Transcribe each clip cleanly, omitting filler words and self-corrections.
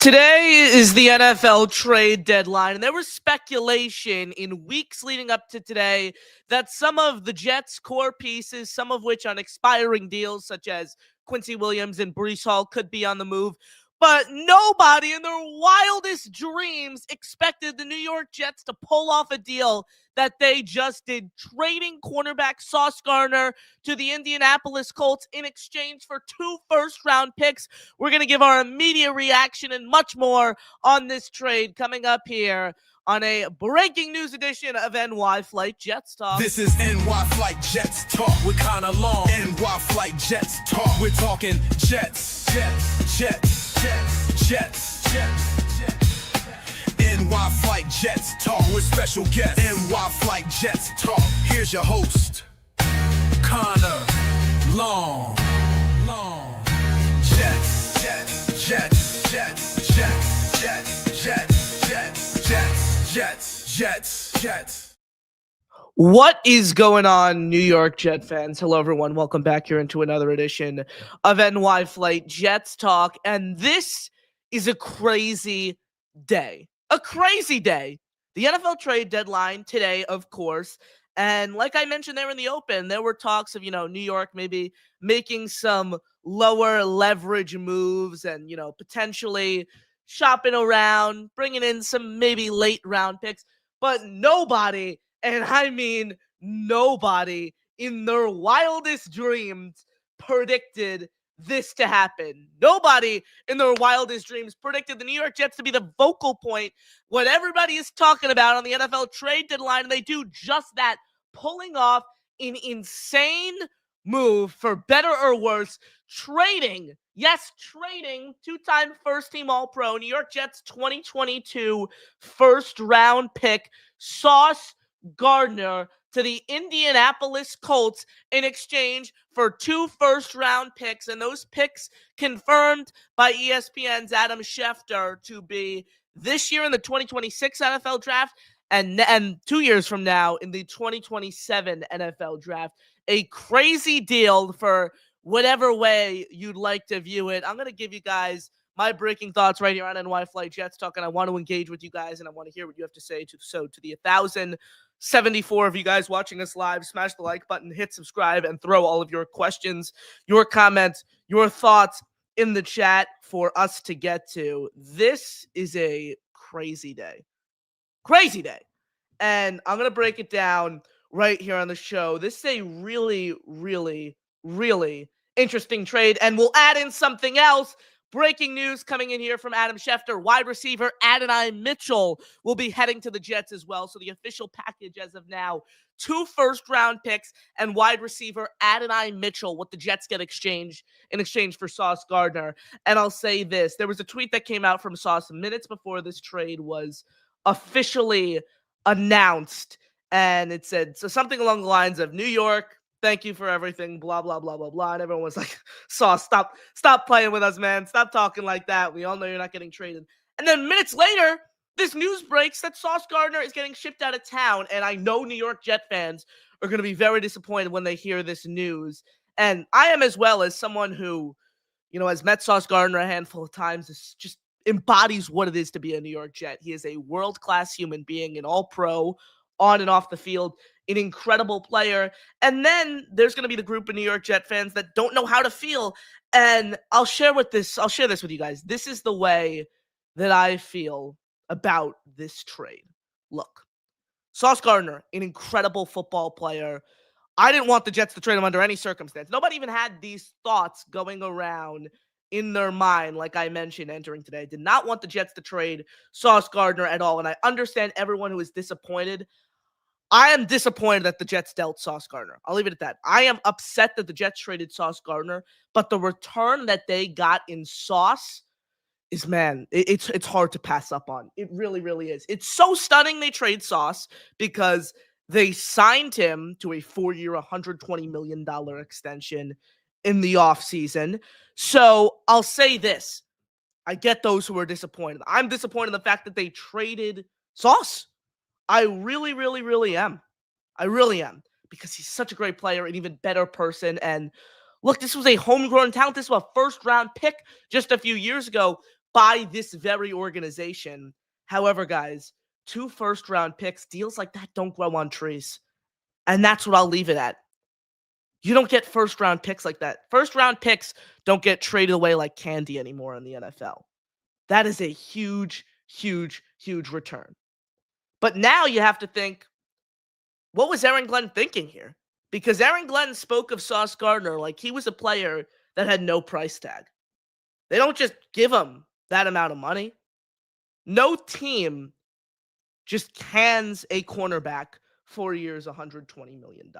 Today is the NFL trade deadline, and there was speculation in weeks leading up to today that some of the Jets' core pieces, some of which on expiring deals, such as Quincy Williams and Breece Hall, could be on the move. But nobody in their wildest dreams expected the New York Jets to pull off a deal that they just did, trading cornerback Sauce Gardner to the Indianapolis Colts in exchange for 2 first-round picks. We're going to give our immediate reaction and much more on this trade coming up here on a breaking news edition of NY Flight Jets Talk. This is NY Flight Jets Talk with Connor Long. NY Flight Jets Talk. We're talking Jets, Jets, Jets, Jets, Jets, Jets, Jets. NY Flight Jets Talk with special guests. NY Flight Jets Talk. Here's your host, Connor Long. Jets, Jets, Jets, Jets, Jets, Jets, Jets, Jets, Jets, Jets, Jets, Jets. What is going on, New York Jet fans? Hello, everyone. Welcome back here into another edition of NY Flight Jets Talk. And this is a crazy day. A crazy day. The NFL trade deadline today, of course. And like I mentioned there in the open, there were talks of, New York maybe making some lower leverage moves and, potentially shopping around, bringing in some maybe late round picks. But nobody, and I mean nobody, in their wildest dreams predicted this to happen. Nobody in their wildest dreams predicted the New York Jets to be the focal point, what everybody is talking about on the NFL trade deadline, and they do just that, pulling off an insane move, for better or worse, trading two-time first-team All-Pro, New York Jets 2022 first-round pick, Sauce Gardner, to the Indianapolis Colts in exchange for 2 first-round picks, and those picks confirmed by ESPN's Adam Schefter to be this year in the 2026 NFL Draft and 2 years from now in the 2027 NFL Draft. A crazy deal for whatever way you'd like to view it. I'm going to give you guys my breaking thoughts right here on NY Flight Jets Talk, and I want to engage with you guys, and I want to hear what you have to say. To the 1,074 of you guys watching us live, smash the like button, hit subscribe, and throw all of your questions, your comments, your thoughts in the chat for us to get to. This is a crazy day. Crazy day. And I'm going to break it down right here on the show. This is a really, really, really interesting trade, and we'll add in something else. Breaking news coming in here from Adam Schefter. Wide receiver Adonai Mitchell will be heading to the Jets as well. So the official package as of now, 2 first-round picks and wide receiver Adonai Mitchell, what the Jets get in exchange for Sauce Gardner. And I'll say this. There was a tweet that came out from Sauce minutes before this trade was officially announced. And it said something along the lines of, New York, thank you for everything, blah, blah, blah, blah, blah. And everyone was like, Sauce, stop playing with us, man. Stop talking like that. We all know you're not getting traded. And then minutes later, this news breaks that Sauce Gardner is getting shipped out of town. And I know New York Jet fans are going to be very disappointed when they hear this news. And I am, as well, as someone who, has met Sauce Gardner a handful of times. It's just embodies what it is to be a New York Jet. He is a world-class human being, an all-pro on and off the field, an incredible player. And then there's going to be the group of New York Jet fans that don't know how to feel. And I'll share this with you guys. This is the way that I feel about this trade. Look, Sauce Gardner, an incredible football player. I didn't want the Jets to trade him under any circumstance. Nobody even had these thoughts going around in their mind, like I mentioned, entering today. Did not want the Jets to trade Sauce Gardner at all. And I understand everyone who is disappointed. I am disappointed that the Jets dealt Sauce Gardner. I'll leave it at that. I am upset that the Jets traded Sauce Gardner, but the return that they got in Sauce is, man, it's hard to pass up on. It really, really is. It's so stunning they trade Sauce because they signed him to a 4-year, $120 million extension in the offseason. So I'll say this. I get those who are disappointed. I'm disappointed in the fact that they traded Sauce. I really, really, really am. I really am. Because he's such a great player, an even better person. And look, this was a homegrown talent. This was a first-round pick just a few years ago. by this very organization. However, guys, 2 first-round picks, deals like that don't grow on trees. And that's what I'll leave it at. You don't get first-round picks like that. First-round picks don't get traded away like candy anymore in the NFL. That is a huge, huge, huge return. But now you have to think, what was Aaron Glenn thinking here? Because Aaron Glenn spoke of Sauce Gardner like he was a player that had no price tag. They don't just give him that amount of money. No team just cans a cornerback 4 years, $120 million.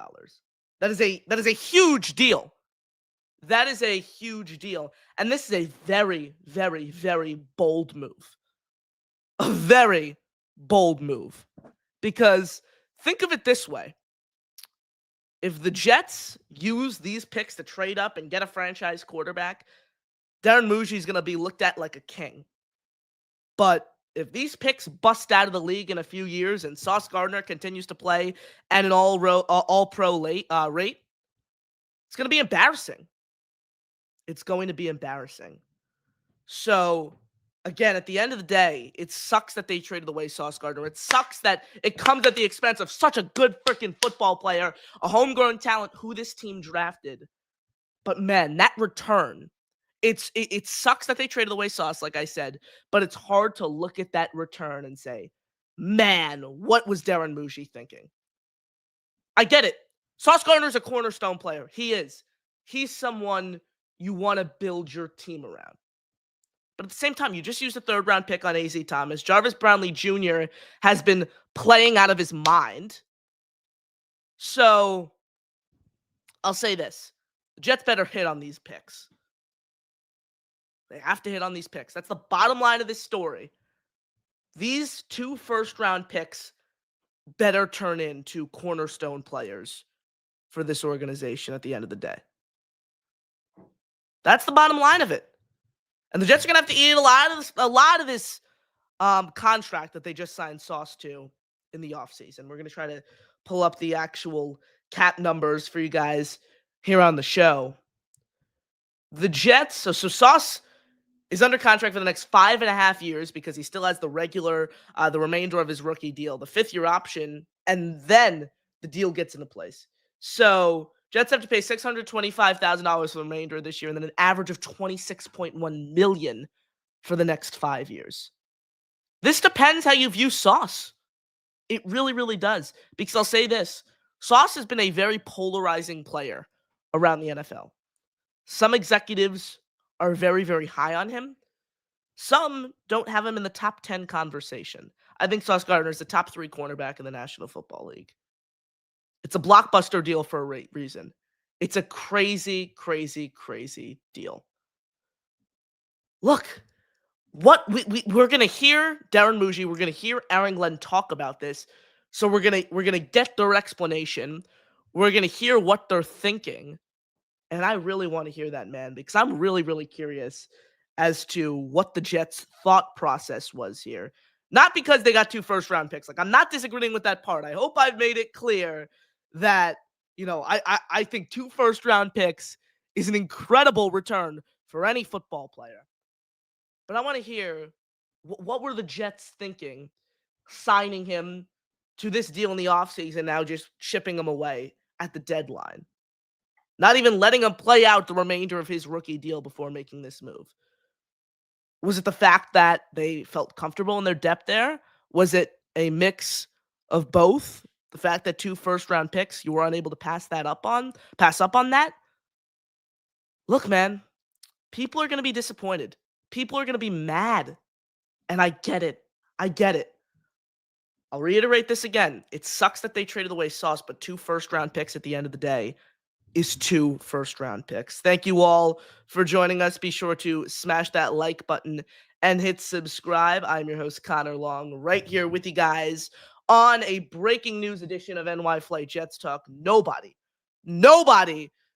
That is a huge deal. That is a huge deal. And this is a very, very, very bold move. A very bold move. Because think of it this way. If the Jets use these picks to trade up and get a franchise quarterback, Darren Muji is going to be looked at like a king. But if these picks bust out of the league in a few years and Sauce Gardner continues to play at an all-pro rate, it's going to be embarrassing. It's going to be embarrassing. So, again, at the end of the day, it sucks that they traded away Sauce Gardner. It sucks that it comes at the expense of such a good freaking football player, a homegrown talent who this team drafted. But, man, that return, it sucks that they traded away Sauce, like I said, but it's hard to look at that return and say, man, what was Darren Muji thinking? I get it. Sauce Gardner's a cornerstone player. He is. He's someone you want to build your team around. But at the same time, you just used a third-round pick on A.Z. Thomas. Jarvis Brownlee Jr. has been playing out of his mind. So, I'll say this. The Jets better hit on these picks. They have to hit on these picks. That's the bottom line of this story. These 2 first-round picks better turn into cornerstone players for this organization at the end of the day. That's the bottom line of it. And the Jets are going to have to eat a lot of this contract that they just signed Sauce to in the offseason. We're going to try to pull up the actual cap numbers for you guys here on the show. The Jets, so Sauce is under contract for the next 5.5 years because he still has the remainder of his rookie deal, the 5th-year option, and then the deal gets into place. So Jets have to pay $625,000 for the remainder of this year and then an average of $26.1 million for the next 5 years. This depends how you view Sauce. It really, really does. Because I'll say this. Sauce has been a very polarizing player around the NFL. Some executives are very, very high on him. Some don't have him in the top 10 conversation. I think Sauce Gardner is the top 3 cornerback in the National Football League. It's a blockbuster deal for a reason. It's a crazy, crazy, crazy deal. Look, what we're gonna hear Darren Muji, we're gonna hear Aaron Glenn talk about this. So we're gonna get their explanation. We're gonna hear what they're thinking. And I really want to hear that, man, because I'm really, really curious as to what the Jets' thought process was here. Not because they got 2 first-round picks. Like, I'm not disagreeing with that part. I hope I've made it clear that, I think 2 first-round picks is an incredible return for any football player. But I want to hear, what were the Jets thinking signing him to this deal in the offseason, now just shipping him away at the deadline? Not even letting him play out the remainder of his rookie deal before making this move. Was it the fact that they felt comfortable in their depth there? Was it a mix of both? The fact that 2 first-round picks, you were unable to pass up on that? Look, man, people are going to be disappointed. People are going to be mad. And I get it. I get it. I'll reiterate this again. It sucks that they traded away Sauce, but 2 first-round picks at the end of the day is 2 first-round picks. Thank you all for joining us. Be sure to smash that like button and hit subscribe. I'm your host, Connor Long, right here with you guys on a breaking news edition of NY Flight Jets Talk. Nobody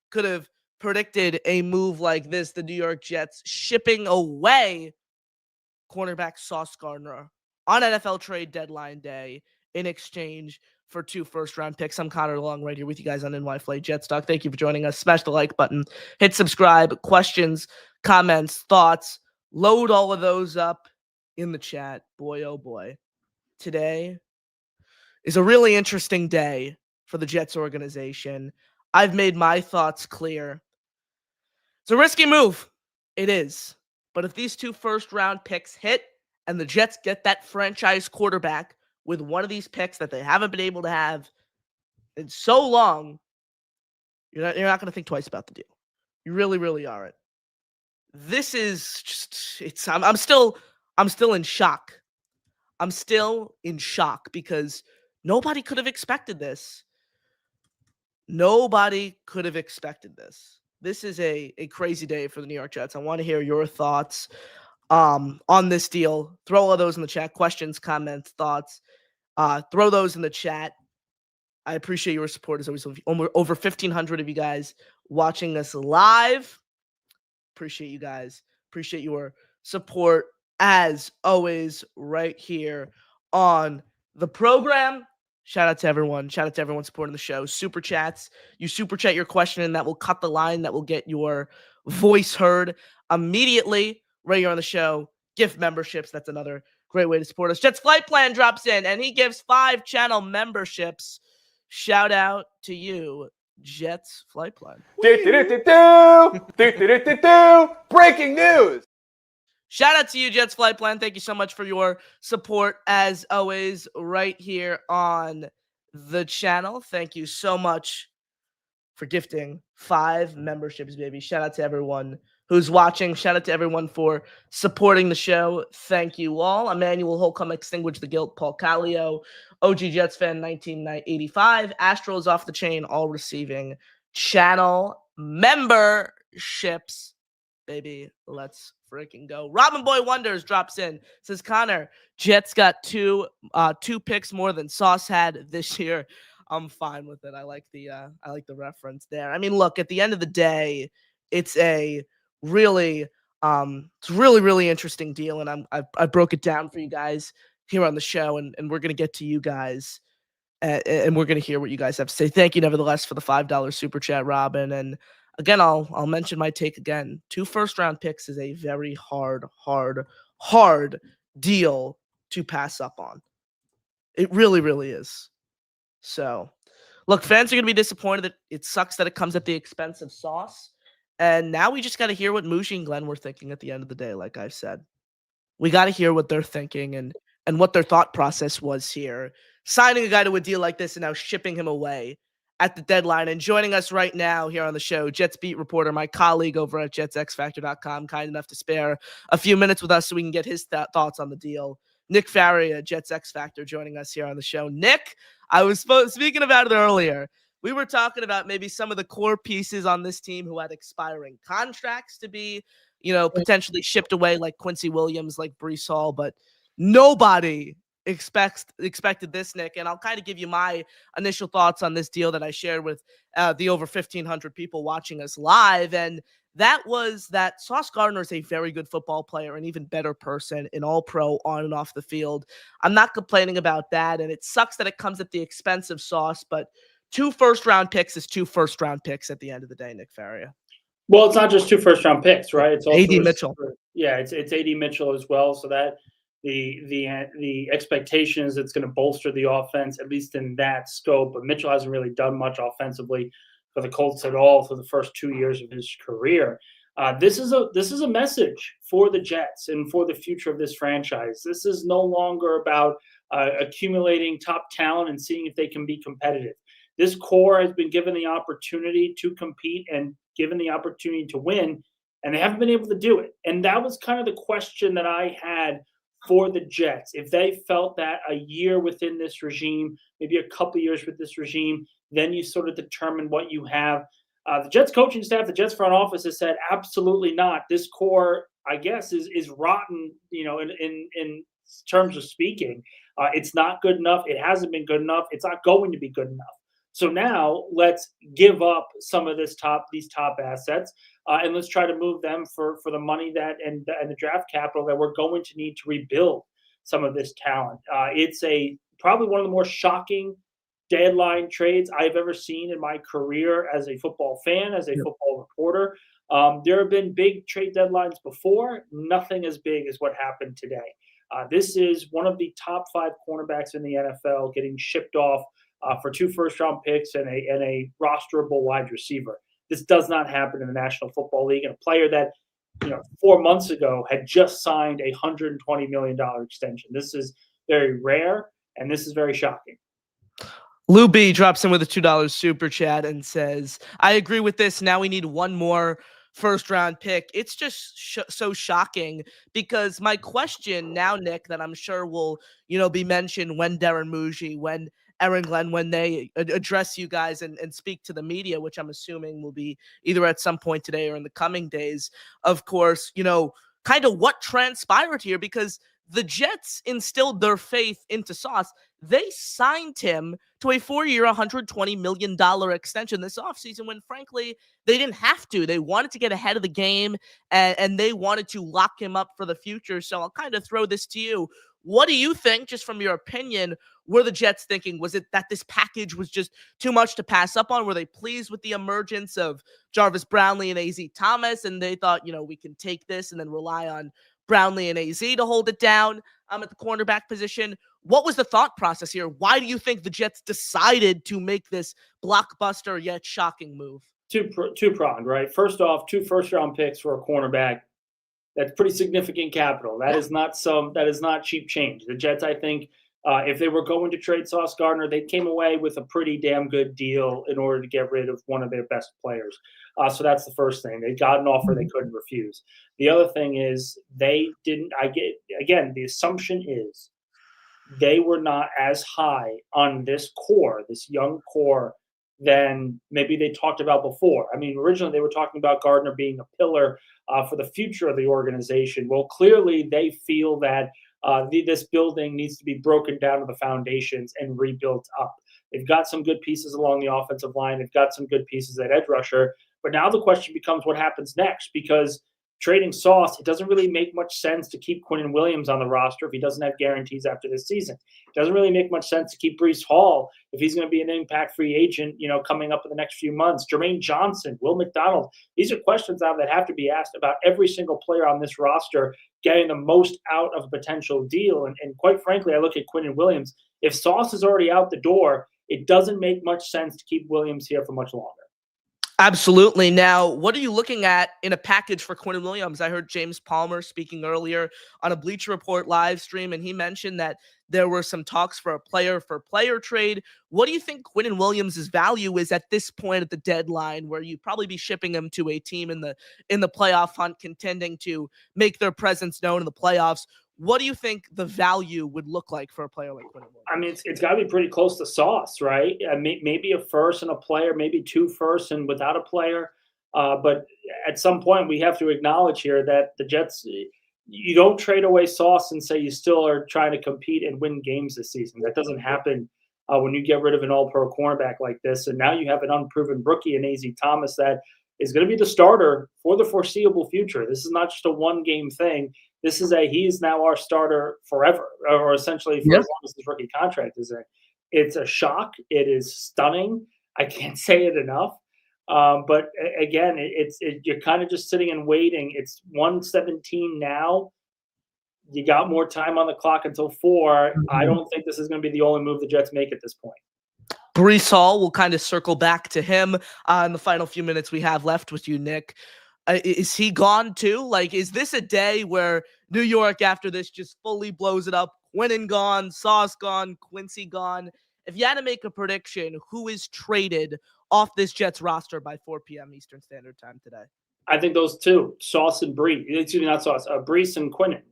could have predicted a move like this. The New York Jets shipping away cornerback Sauce Gardner on NFL trade deadline day in exchange for 2 first-round picks. I'm Connor Long, right here with you guys on NY Flight Jets Talk. Thank you for joining us. Smash the like button. Hit subscribe. Questions, comments, thoughts, Load all of those up in the chat. Boy, oh boy. Today is a really interesting day for the Jets organization. I've made my thoughts clear. It's a risky move. It is. But if these 2 first-round picks hit and the Jets get that franchise quarterback with one of these picks that they haven't been able to have in so long, you're not going to think twice about the deal. You really, really aren't. This is just I'm still in shock. I'm still in shock because nobody could have expected this. Nobody could have expected this. This is a crazy day for the New York Jets. I want to hear your thoughts on this deal. Throw all those in the chat. Questions, comments, thoughts. Throw those in the chat. I appreciate your support as always. Over 1,500 of you guys watching us live. Appreciate you guys. Appreciate your support as always right here on the program. Shout out to everyone. Shout out to everyone supporting the show. Super chats. You super chat your question and that will cut the line. That will get your voice heard immediately right here on the show. Gift memberships. That's another great way to support us. Jets Flight Plan drops in and he gives 5 channel memberships. Shout out to you, Jets Flight Plan. Breaking news. Shout out to you, Jets Flight Plan. Thank you so much for your support, as always, right here on the channel. Thank you so much for gifting 5 memberships, baby. Shout out to everyone who's watching. Shout out to everyone for supporting the show. Thank you all. Emmanuel Holcomb, Extinguish the Guilt, Paul Callio, OG Jets fan 1985, Astros Off the Chain, all receiving channel memberships. Baby, let's freaking go. Robin Boy Wonders drops in, says, Connor, Jets got two picks more than Sauce had this year. I'm fine with it. I like the reference there. I mean, look, at the end of the day, it's a really really interesting deal, and I broke it down for you guys here on the show, and we're gonna get to you guys, and we're gonna hear what you guys have to say. Thank you, nevertheless, for the $5 super chat, Robin. And again, I'll mention my take again. 2 first-round picks is a very hard deal to pass up on. It really, really is. So, look, fans are going to be disappointed that it sucks that it comes at the expense of Sauce. And now we just got to hear what Muji and Glenn were thinking at the end of the day, like I've said. We got to hear what they're thinking and what their thought process was here. Signing a guy to a deal like this and now shipping him away at the deadline. And joining us right now here on the show, Jets beat reporter, my colleague over at jetsxfactor.com, kind enough to spare a few minutes with us so we can get his thoughts on the deal. Nick Faria, Jets X Factor, joining us here on the show. Nick, I was speaking about it earlier. We were talking about maybe some of the core pieces on this team who had expiring contracts to be, potentially shipped away, like Quincy Williams, like Breece Hall, but nobody expected this, Nick. And I'll kind of give you my initial thoughts on this deal that I shared with the over 1,500 people watching us live. And that was that Sauce Gardner is a very good football player, an even better person, an all-pro on and off the field. I'm not complaining about that, and it sucks that it comes at the expense of Sauce, but 2 first-round picks is 2 first-round picks at the end of the day, Nick Faria. Well, it's not just 2 first-round picks, right? It's also A.D. Mitchell. Yeah, it's A.D. Mitchell as well, so that the expectation is it's going to bolster the offense, at least in that scope. But Mitchell hasn't really done much offensively for the Colts at all for the first 2 years of his career. This is a message for the Jets and for the future of this franchise. This is no longer about accumulating top talent and seeing if they can be competitive. This core has been given the opportunity to compete and given the opportunity to win, and they haven't been able to do it. And that was kind of the question that I had for the Jets. If they felt that a year within this regime, maybe a couple years with this regime, then you sort of determine what you have. The Jets coaching staff, the Jets front office has said absolutely not. This core, I guess, is rotten, in terms of speaking. It's not good enough. It hasn't been good enough. It's not going to be good enough. So now let's give up some of these top assets, and let's try to move them for the money and the draft capital that we're going to need to rebuild some of this talent. It's probably one of the more shocking deadline trades I've ever seen in my career as a football fan, as a football reporter. There have been big trade deadlines before. Nothing as big as what happened today. This is one of the top 5 cornerbacks in the NFL getting shipped off for 2 first-round picks and a rosterable wide receiver. This does not happen in the National Football League. And a player that 4 months ago had just signed a $120 million extension. This is very rare, and this is very shocking. Lou B drops in with a $2 super chat and says, I agree with this. Now we need one more first round pick. It's just so shocking because my question now, Nick, that I'm sure will, be mentioned when Darren Muji, when Aaron Glenn, when they address you guys and speak to the media, which I'm assuming will be either at some point today or in the coming days, of course, kind of what transpired here, because the Jets instilled their faith into Sauce. They signed him to a 4-year, $120 million extension this offseason when, frankly, they didn't have to. They wanted to get ahead of the game, and they wanted to lock him up for the future. So I'll kind of throw this to you. What do you think, just from your opinion, were the Jets thinking? Was it that this package was just too much to pass up on? Were they pleased with the emergence of Jarvis Brownlee and A.Z. Thomas, and they thought, we can take this and then rely on Brownlee and AZ to hold it down at the cornerback position? What was the thought process here? Why do you think the Jets decided to make this blockbuster yet shocking move? Two-pronged, right? First off, 2 first-round picks for a cornerback. That's pretty significant capital. That is not cheap change. The Jets, I think, if they were going to trade Sauce Gardner, they came away with a pretty damn good deal in order to get rid of one of their best players. So that's the first thing. They got an offer they couldn't refuse. The other thing is they didn't. Again, the assumption is they were not as high on this core, this young core, than maybe they talked about before. I mean, originally they were talking about Gardner being a pillar for the future of the organization. Well, clearly they feel that this building needs to be broken down to the foundations and rebuilt up. They've got some good pieces along the offensive line. They've got some good pieces at edge rusher. But now the question becomes what happens next, because trading Sauce, it doesn't really make much sense to keep Quinnen Williams on the roster if he doesn't have guarantees after this season. It doesn't really make much sense to keep Breece Hall if he's going to be an impact free agent, coming up in the next few months. Jermaine Johnson, Will McDonald. These are questions now that have to be asked about every single player on this roster getting the most out of a potential deal. And quite frankly, I look at Quinnen Williams. If Sauce is already out the door, it doesn't make much sense to keep Williams here for much longer. Absolutely. Now, what are you looking at in a package for Quinnen Williams? I heard James Palmer speaking earlier on a Bleacher Report live stream, and he mentioned that there were some talks for a player-for-player trade. What do you think Quinnen Williams' value is at this point at the deadline, where you'd probably be shipping him to a team in the playoff hunt, contending to make their presence known in the playoffs? What do you think the value would look like for a player like Quinnen Williams? I mean, it's got to be pretty close to Sauce, right? Maybe a first and a player, maybe 2 firsts and without a player. But at some point, we have to acknowledge here that the Jets, you don't trade away Sauce and say you still are trying to compete and win games this season. That doesn't happen when you get rid of an all-pro cornerback like this. And now you have an unproven rookie in A.Z. Thomas that is going to be the starter for the foreseeable future. This is not just a one-game thing. This is he is now our starter forever, or essentially for as long as his rookie contract is in. It's a shock. It is stunning. I can't say it enough. But again, you're kind of just sitting and waiting. It's 1:17 now. You got more time on the clock until 4. Mm-hmm. I don't think this is going to be the only move the Jets make at this point. Breece Hall, we'll kind of circle back to him in the final few minutes we have left with you, Nick. Is he gone too? Like, is this a day where New York after this just fully blows it up? Quinnen gone, Sauce gone, Quincy gone. If you had to make a prediction, who is traded off this Jets roster by 4 p.m. Eastern Standard Time today? I think those 2, Sauce and Breece. Excuse me, not Sauce. Breece and Quinnen.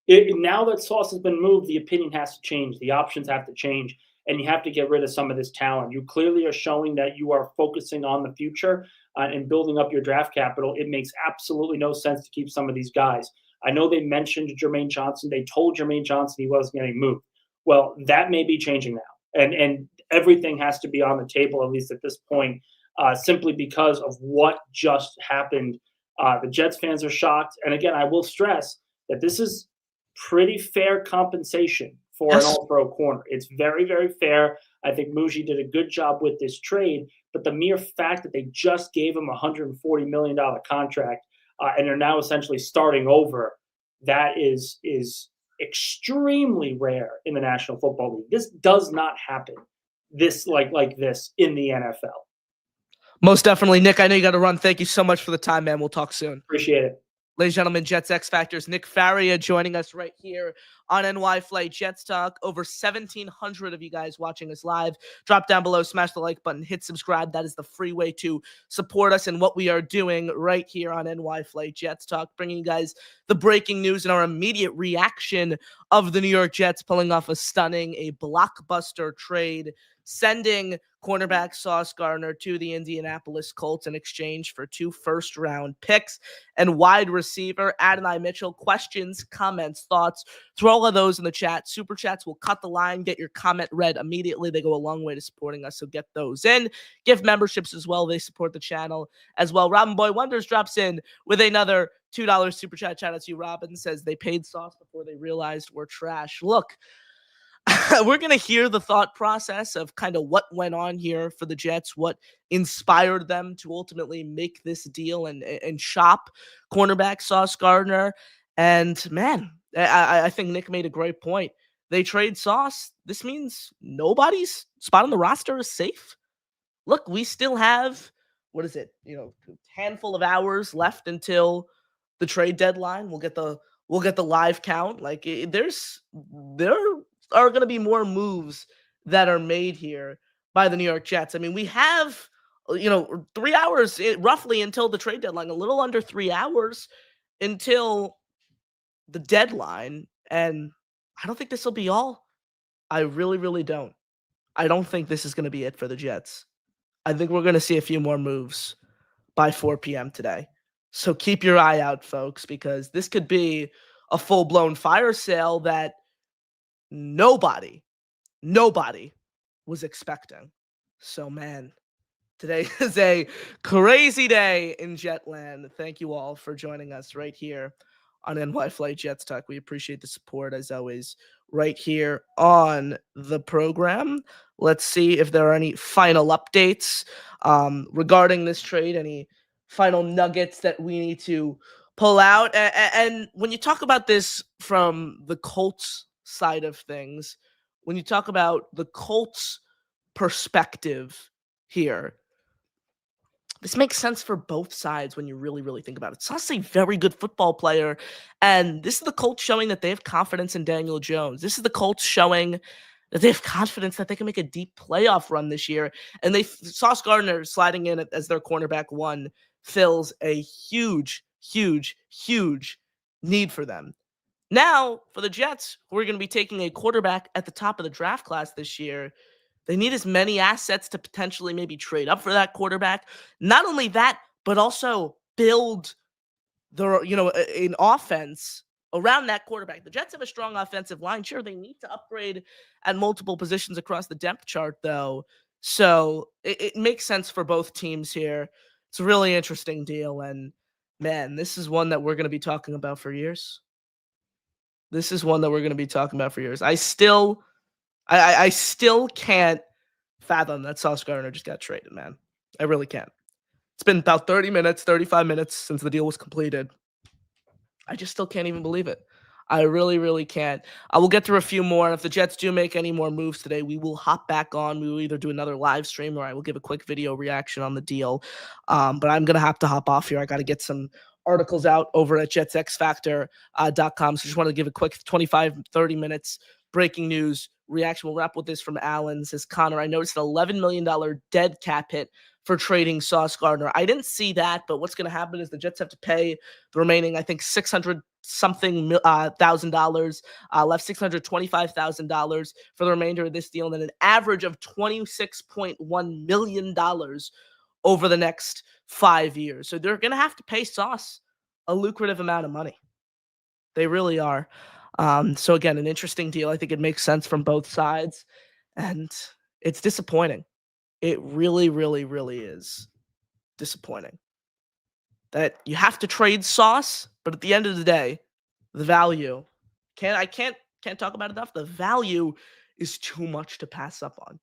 Now that Sauce has been moved, the opinion has to change. The options have to change. And you have to get rid of some of this talent. You clearly are showing that you are focusing on the future and building up your draft capital. It makes absolutely no sense to keep some of these guys. I know they mentioned Jermaine Johnson. They told Jermaine Johnson he wasn't getting moved. Well, that may be changing now. And everything has to be on the table, at least at this point, simply because of what just happened. The Jets fans are shocked. And again, I will stress that this is pretty fair compensation for an all-pro corner. It's very, very fair. I think Muji did a good job with this trade, but the mere fact that they just gave him a $140 million contract and are now essentially starting over, that is extremely rare in the National Football League. This does not happen like this in the NFL. Most definitely. Nick, I know you got to run. Thank you so much for the time, man. We'll talk soon. Appreciate it. Ladies and gentlemen, Jets X Factors, Nick Faria joining us right here on NY Flight Jets Talk. Over 1,700 of you guys watching us live. Drop down below, smash the like button, hit subscribe. That is the free way to support us and what we are doing right here on NY Flight Jets Talk, bringing you guys the breaking news and our immediate reaction of the New York Jets pulling off a blockbuster trade, sending cornerback Sauce Gardner to the Indianapolis Colts in exchange for 2 first-round picks and wide receiver Adonai Mitchell. Questions, comments, thoughts, throw all of those in the chat. Super chats will cut the line. Get your comment read immediately. They go a long way to supporting us, so get those in. Gift memberships as well. They support the channel as well. Robin Boy Wonders drops in with another $2 super chat. Shout out to you, Robin. Says they paid Sauce before they realized we're trash. Look, we're going to hear the thought process of kind of what went on here for the Jets, what inspired them to ultimately make this deal and shop cornerback Sauce Gardner. And man, I think Nick made a great point. They trade Sauce. This means nobody's spot on the roster is safe. Look, we still have, a handful of hours left until the trade deadline. We'll get the live count. Like there are going to be more moves that are made here by the New York Jets. I mean, we have, 3 hours roughly until the trade deadline, a little under 3 hours until the deadline. And I don't think this will be all. I really, really don't. I don't think this is going to be it for the Jets. I think we're going to see a few more moves by 4 p.m. today. So keep your eye out, folks, because this could be a full-blown fire sale that nobody was expecting. So, man, today is a crazy day in Jetland. Thank you all for joining us right here on NY Flight Jets Talk. We appreciate the support, as always, right here on the program. Let's see if there are any final updates regarding this trade, any final nuggets that we need to pull out. And when you talk about this from the Colts side of things, when you talk about the Colts perspective here, this makes sense for both sides when you really, really think about it. Sauce is a very good football player, and this is the Colts showing that they have confidence in Daniel Jones. This is the Colts showing that they have confidence that they can make a deep playoff run this year. And Sauce Gardner sliding in as their cornerback 1 fills a huge, huge, huge need for them. Now, for the Jets, who are going to be taking a quarterback at the top of the draft class this year, they need as many assets to potentially maybe trade up for that quarterback. Not only that, but also build an offense around that quarterback. The Jets have a strong offensive line. Sure, they need to upgrade at multiple positions across the depth chart, though. So it makes sense for both teams here. It's a really interesting deal. And, man, this is one that we're going to be talking about for years. I still can't fathom that Sauce Gardner just got traded, man. I really can't. It's been about 35 minutes since the deal was completed. I just still can't even believe it. I really, really can't. I will get through a few more. And if the Jets do make any more moves today, we will hop back on. We will either do another live stream or I will give a quick video reaction on the deal. But I'm going to have to hop off here. I got to get some articles out over at jetsxfactor.com. So just wanted to give a quick 25-30 minutes breaking news reaction. We'll wrap with this from Alan. Says, Connor, I noticed an $11 million dead cap hit for trading Sauce Gardner. I didn't see that, but what's going to happen is the Jets have to pay the remaining, I think, $600-something thousand dollars, left $625,000 for the remainder of this deal, and then an average of $26.1 million over the next 5 years. So they're going to have to pay Sauce a lucrative amount of money. They really are. So again, an interesting deal. I think it makes sense from both sides, and it's disappointing. It really, really, really is disappointing that you have to trade Sauce, but at the end of the day, the value can't talk about it enough. The value is too much to pass up on.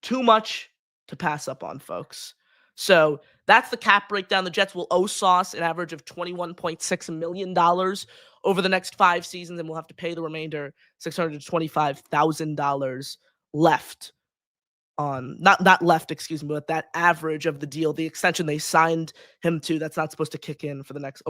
Too much to pass up on, folks. So that's the cap breakdown. The Jets will owe Sauce an average of $21.6 million over the next 5 seasons, and we'll have to pay the remainder $625,000 left on not left, excuse me, but that average of the deal, the extension they signed him to, that's not supposed to kick in that's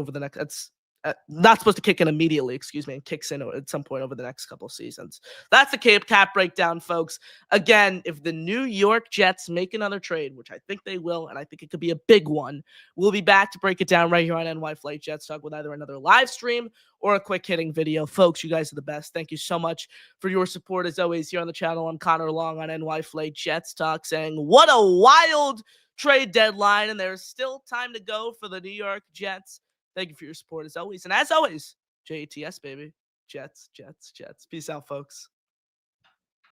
not supposed to kick in immediately, excuse me, and kicks in at some point over the next couple seasons. That's the cap breakdown, folks. Again, if the New York Jets make another trade, which I think they will, and I think it could be a big one, we'll be back to break it down right here on NY Flight Jets Talk with either another live stream or a quick hitting video. Folks, you guys are the best. Thank you so much for your support as always here on the channel. I'm Connor Long on NY Flight Jets Talk, saying what a wild trade deadline, and there's still time to go for the New York Jets. Thank you for your support as always. And as always, JETS, baby. Jets, Jets, Jets. Peace out, folks.